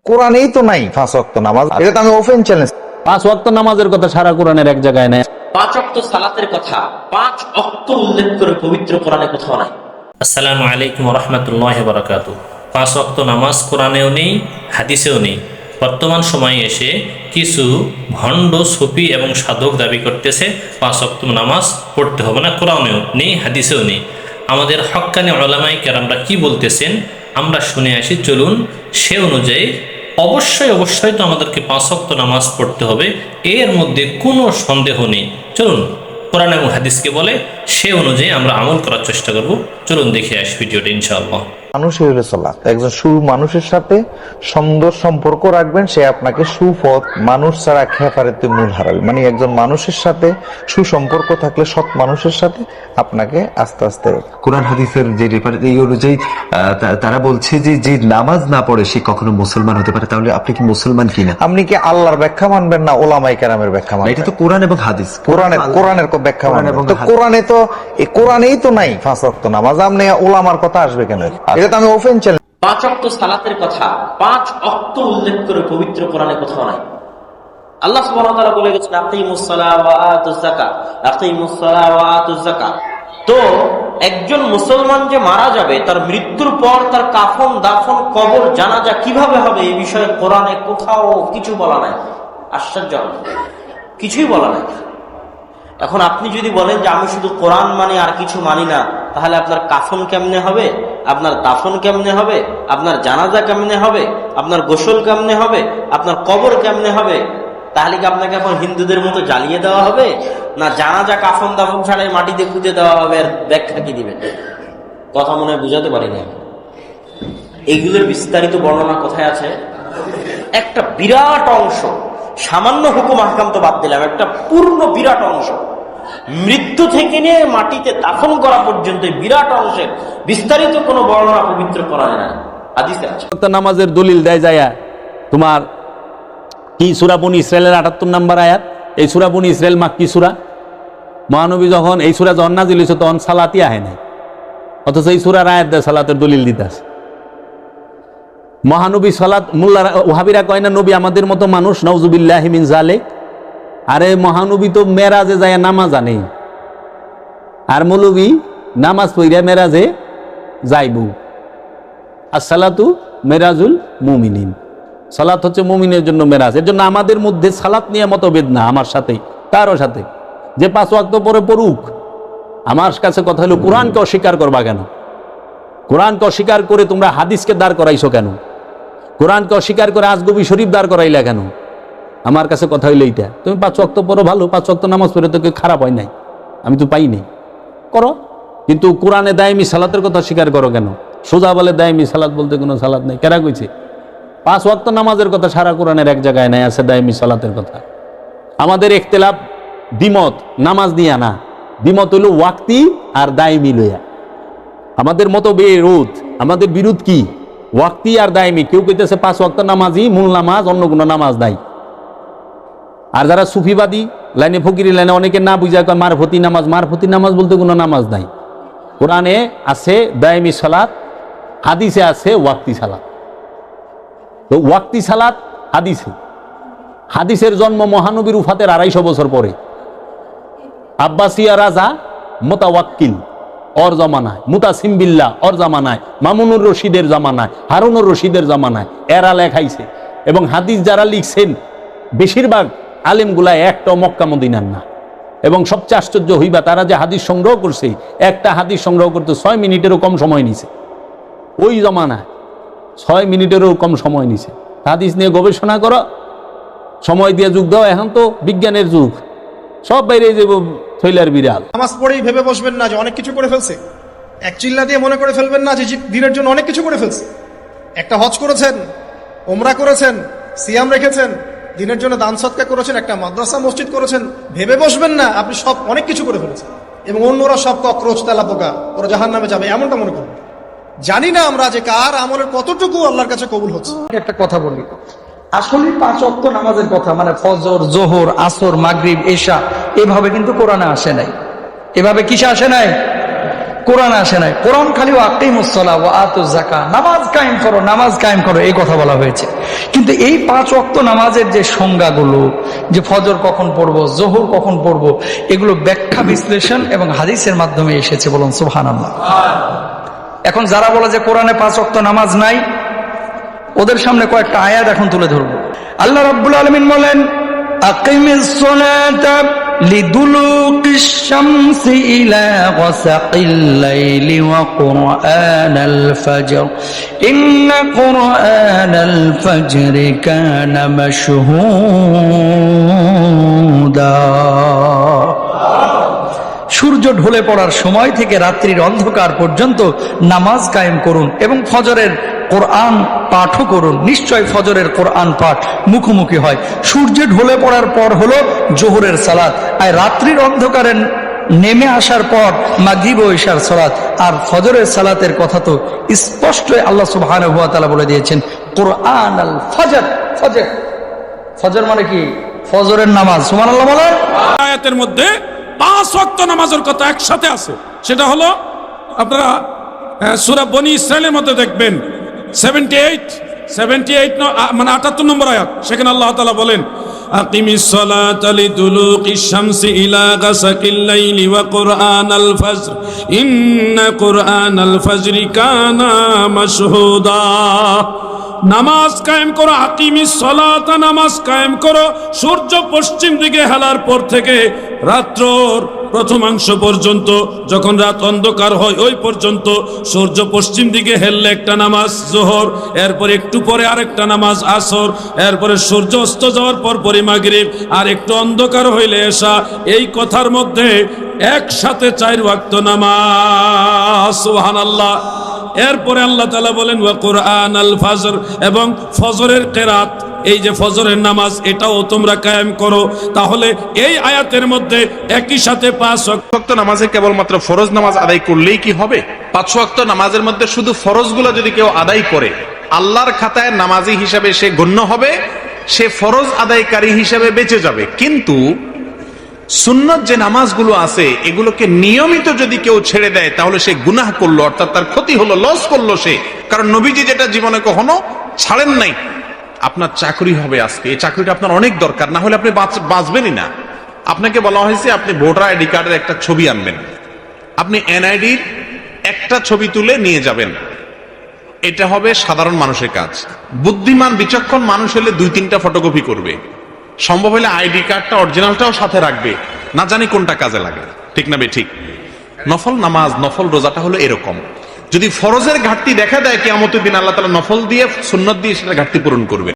কোরআনেই তো নাই 5 ওয়াক্ত নামাজ। এটা তো আমি ওপেন চ্যালেঞ্জ। 5 ওয়াক্ত নামাজের কথা সারা কোরআনের এক জায়গায় নাই। 5 ওয়াক্ত সালাতের কথা 5 ওয়াক্ত উল্লেখ করে পবিত্র কোরআনে কোথাও নাই। আসসালামু আলাইকুম রহমতুল্লাহ বারাকাতুহু। 5 ওয়াক্ত নামাজ কোরআনেও নেই, হাদিসেও নেই। বর্তমান সময়ে এসে কিছু ভণ্ড সুফি এবং সাধক দাবি করতেছে 5 ওয়াক্ত নামাজ পড়তে হবে না, কোরআনেও নেই, হাদিসেও নেই। আমাদের হক্কানি উলামায়ে কেরামরা কি বলতেছেন আমরা শুনে আসি, চলুন সে অনুযায়ী অবশ্যই তো আমাদেরকে 5 ওয়াক্ত নামাজ পড়তে হবে, এর মধ্যে কোনো সন্দেহ নেই। চলুন কোরআন এবং হাদিসকে বলে সে অনুযায়ী আমরা আমল করার চেষ্টা করব। চলুন দেখে আসি ভিডিওটা ইনশাআল্লাহ। মানুষই হলো সালাত। একজন মানুষের সাথে সুন্দর সম্পর্ক রাখবেন, সে আপনাকে সুপথ, মানুষ ছাড়া খেফারেতে মূল হারাবে। মানে একজন মানুষের সাথে সুসম্পর্ক থাকলে, সৎ মানুষের সাথে আপনাকে আস্তে আস্তে কোরআন হাদিসের যে রেফারেন্স এই অনুযায়ী তারা বলছে যে যে নামাজ না পড়ে সে কখনো মুসলমান হতে পারে। তাহলে আপনি কি মুসলমান কিনা? আপনি কি আল্লাহর ব্যাখ্যা মানবেন না ওলামায়ে কেরামের ব্যাখ্যা মানবেন? এটা তো কোরআন এবং হাদিস। কোরআনের ব্যাখ্যা মানবেন। তো কোরআনেই তো নাই 5 ওয়াক্ত নামাজ। আপনি ওলামার কথা আসবে কেন? এটা তো আমি ওপেন চ্যালেঞ্জ। 5 ওয়াক্ত সালাতের কথা 5 ওয়াক্ত উল্লেখ করে পবিত্র কোরআনে কোথাও নাই। আল্লাহ সুবহানাহু ওয়া তাআলা বলে গেছেন আকিমুস সালাহ ওয়া আতুজ যাকাত, আকিমুস সালাহ ওয়া আতুজ যাকাত। তো একজন মুসলমান যে মারা যাবে, তার মৃত্যুর পর তার কাফন, দাফন, কবর, জানাজা কিভাবে হবে এই বিষয়ে কোরআনে কোথাও কিছু বলা নাই। আশ্চর্য, কিছুই বলা নাই। এখন আপনি যদি বলেন যে আমি শুধু কোরআন মানি আর কিছু মানি না, তাহলে আপনার কাফন কেমনে হবে, আপনার দাফন কেমনে হবে, আপনার জানাজা কেমনে হবে, আপনার গোসল কেমনে হবে, আপনার কবর কেমনে হবে? তাহলে কি আপনাকে এখন হিন্দুদের মতো জ্বালিয়ে দেওয়া হবে, না জানাজা কাফন দাফন ছাড়াই মাটিতে পুঁতে দেওয়া হবে? আর ব্যাখ্যা কি দিবেন? কথা মনে হয় বুঝাতে পারিনি। এইগুলোর বিস্তারিত বর্ণনা কোথায় আছে? একটা বিরাট অংশ, সামান্য হুকুম আহকাম তো বাদ দিলাম, একটা পূর্ণ বিরাট অংশ, মৃত্যু থেকে নিয়ে মাটিতে দাফন করা পর্যন্ত বিরাট অংশের বিস্তারিত কোনো বর্ণনা পবিত্র কোরআনে নাই, হাদিসে আছে। নামাজের দলিল দেয় যায় তোমার কি সূরা বনী ইসরাইলের 78 নম্বর আয়াত। এই সূরা বনী ইসরাইল মাক্কি সূরা। মহানবী যখন এই সূরা যখন নাযিল হয়েছে তখন সালাতই আহে নাই, অথচ এই সূরার আয়াত দেয় সালাতের দলিল দিতেছে। মহানবী সালাত, মোল্লারা ওয়াহাবিরা কয় না নবী আমাদের মতো মানুষ, নাউজুবিল্লাহি মিন যালিক। আরে মহানবী তো মেরাজে যায় নামাজ আনে, আর মৌলবী নামাজ পড়িয়া মেরাজে যাইব। আসসালাতু মেরাজুল মুমিনিন, সালাত হচ্ছে মুমিনের জন্য মেরাজ। এর জন্য আমাদের মধ্যে সালাত নিয়ে মতভেদ না, আমার সাথে কারো সাথে। যে 5 ওয়াক্ত পরে পড়ুক, আমার কাছে কথা হলো কোরআনকে অস্বীকার করবা কেন? কোরআনকে অস্বীকার করে তোমরা হাদিসকে দাঁড় করাইছো কেন? কোরআনকে অস্বীকার করে আজগবি শরীফ দাঁড় করাইলা কেন? আমার কাছে কথা হইলো এইটা, তুমি 5 ওয়াক্ত পড়ো, ভালো, 5 ওয়াক্ত নামাজ পড়ে তো কেউ খারাপ হয় নাই, আমি তো পাই নাই, করো। কিন্তু কোরআনে দায়মি সালাতের কথা স্বীকার করো কেন? সোজা বলে দায়মি সালাত বলতে কোনো সালাত নেই, কেরা কইছে? 5 ওয়াক্ত নামাজের কথা সারা কোরআনের এক জায়গায় নাই, আছে দায়মি সালাতের কথা। আমাদের ইখতিলাফ, দ্বিমত নামাজ নিয়ে না, দ্বিমত হইল ওয়াক্তি আর দায়মি লইয়া। আমাদের মতো বিরোধ, আমাদের বিরোধ কি? ওয়াক্তি আর দায়মি। কেউ কইতেছে 5 ওয়াক্ত নামাজই মূল নামাজ, অন্য কোনো নামাজ নাই। আর যারা সুফিবাদী লাইনে, ফকিরি লাইনে অনেকে না বুঝা কয় মারফতি নামাজ। মারফতি নামাজ বলতে কোনো নামাজ নাই। কোরআনে আছে দায়মি সালাত, হাদিসে আছে ওয়াক্তি সালাত। তো ওয়াক্তি সালাত হাদিসে, হাদিসের জন্ম মহানবীর উফাতের 250 বছর পরে। আব্বাসিয়া রাজা মোতাওয়াক্কিল ওর জামানায়, মুতাসিম বিল্লাহ ওর জামানায়, মামুনুর রশিদের জামানায়, হারুনুর রশিদের জামানায় এরা লেখাইছে। এবং হাদিস যারা লিখছেন বেশিরভাগ আলেমগুলা একটাও মক্কা মদিনার না। এবং সবচেয়ে আশ্চর্য হইবা, তারা যে হাদিস সংগ্রহ করছে, একটা হাদিস সংগ্রহ করতে 6 মিনিটেরও কম সময় নিছে। ওই জমানায় 6 মিনিটেরও কম সময় নিছে। হাদিস নিয়ে গবেষণা করো, সময় দিয়ে যুগ দাও। এখন তো বিজ্ঞানের যুগ, সব বাইরে যাব থইলার বিড়াল। নামাজ পড়েই ভেবে বসবেন না যে অনেক কিছু করে ফেলছে। এক চিল্লা দিয়ে মনে করে ফেলবেন না যে দিনের জন্য অনেক কিছু করে ফেলছে। একটা হজ করেছেন, ওমরা করেছেন, সিয়াম রেখেছেন, দিনের জন্য দান সদকা করেছেন, একটা মাদ্রাসা মসজিদ করেছেন। ভেবে বসবেন না আপনি সব অনেক কিছু করে ফেলেছেন এবং অন্যরা সব ককরোচ, তেলা পোকা, ওরা জাহান্নামে যাবে, এমনটা মনে করবেন। জানি না আমরা যে কার আমলের কতটুকু আল্লাহর কাছে কবুল হচ্ছে। একটা কথা বলি, আসলে 5 ওয়াক্ত নামাজের কথা মানে ফজর, জোহর, আসর, মাগরিব, এশা এভাবে কিন্তু কোরআনে আসে নাই। এভাবে কিসে আসে নাই? কোরআন আসে নাই। কোরআন খালি আকিমুস সালাহ ওয়া আতুজ যাকাত, নামাজ কায়েম করো, নামাজ কায়েম করো, এই কথা বলা হয়েছে। কিন্তু এই 5 ওয়াক্ত নামাজের যে সংজ্ঞাগুলো, যে ফজর কখন পড়বো, জোহর কখন পড়বো, এগুলো ব্যাখ্যা বিশ্লেষণ এবং হাদিসের মাধ্যমে এসেছে। বলুন সুবহানাল্লাহ। এখন যারা বলে যে কোরআনে 5 ওয়াক্ত নামাজ নাই, ওদের সামনে কয়েকটা আয়াত এখন তুলে ধরবো। আল্লাহ রাব্বুল আলামিন বলেন, আকিমিস সালাতা লিদুলুকিশ শামসি ইলা গাসাকিল লাইলি ওয়া কুরআনাল ফাজর ইন্না কুরআনাল ফাজরি কানা মাশহুদা। সূর্য ঢলে পড়ার সময় থেকে রাত্রির অন্ধকার পর্যন্ত নামাজ কায়েম করুন এবং ফজরের কোরআন পাঠও করুন। নিশ্চয় ফজরের কোরআন পাঠ মুখোমুখি হয়। সূর্য ঢলে পড়ার পর হলো জোহরের সালাত, আর রাত্রির অন্ধকারে নেমে আসার পর মাগরিব ও ইশার সালাত। আর ফজরের সালাতের কথা তো স্পষ্ট আল্লাহ সুবহানাহু ওয়া তাআলা বলে দিয়েছেন, কোরআন আল ফজর। ফজর, ফজর মানে কি? ফজরের নামাজ। সুবহানাল্লাহ বলেন। আয়াতের মধ্যে 5 ওয়াক্ত নামাজের কথা একসাথে আছে। সেটা হলো আপনারা সূরা বনি ইসরাইলের মধ্যে দেখবেন 78 মানে 78 নম্বর আয়াত। সেখানে আল্লাহ তাআলা বলেন, আকিমিস সালাতা লিদুলুকিশ শামসি ইলা গাসাকিল লাইলি ওয়া কুরআনাল ফজর ইন্না কুরআনাল ফজরি কানা মাশহুদা। নামাজ কায়েম করো, আকিমিস সালাতা, নামাজ কায়েম করো সূর্য পশ্চিম দিকে হেলার পর থেকে রাত্রর প্রথমাংশ পর্যন্ত, যখন রাত অন্ধকার হয় ওই পর্যন্ত। সূর্য পশ্চিম দিকে হেললে একটা নামাজ জোহর, এরপর একটু পরে আরেকটা নামাজ আসর, এরপরে সূর্য অস্ত যাওয়ার পর পরে মাগরিব, আর একটু অন্ধকার হইলে এশা। এই কথার মধ্যে একসাথে 4 ওয়াক্ত নামাজ। সুবহানাল্লাহ। এরপরে আল্লাহ তাআলা বলেন, ওয়া কুরআনাল ফজর, এবং ফজরের কিরাত, এই যে ফজরের নামাজ, এটাও তোমরা কায়েম করো। তাহলে এই আয়াতের মধ্যে একই সাথে 5 ওয়াক্ত নামাজে কেবলমাত্র ফরজ নামাজ আদায় করলেই কি হবে? 5 ওয়াক্ত নামাজের মধ্যে শুধু ফরজগুলো যদি কেউ আদায় করে, আল্লাহর খাতায় নামাজি হিসাবে সে গণ্য হবে, সে ফরজ আদায়কারী হিসাবে বেঁচে যাবে। কিন্তু সুন্নত যে নামাজগুলো আছে, এগুলোকে নিয়মিত যদি কেউ ছেড়ে দেয়, তাহলে সে গুনাহ করলো, অর্থাৎ তার ক্ষতি হলো, লস করলো সে। কারণ নবীজি যেটা জীবনে কখনো ছাড়েন নাই। আপনার চাকরি হবে আজকে, এই চাকরিটা আপনার অনেক দরকার, না হলে আপনি বাঁচবেনই না। আপনাকে বলা হয়েছে আপনি ভোটার আইডি কার্ডের একটা ছবি আনবেন, আপনি এনআইডির একটা ছবি তুলে নিয়ে যাবেন। এটা হবে সাধারণ মানুষের কাজ। বুদ্ধিমান বিচক্ষণ মানুষ হলে 2-3টা ফটোকপি করবে, সম্ভব হলে আইডি কার্ডটা অরিজিনালটাও সাথে রাখবে, না জানি কোনটা কাজে লাগে। ঠিক না বে ঠিক? নফল নামাজ, নফল রোজাটা হলো এরকম। যদি ফরজের ঘাটতি দেখা দেয়, কিয়ামতের দিন আল্লাহ তাআলা নফল দিয়ে, সুন্নত দিয়ে সেটা ঘাটতি পূরণ করবে।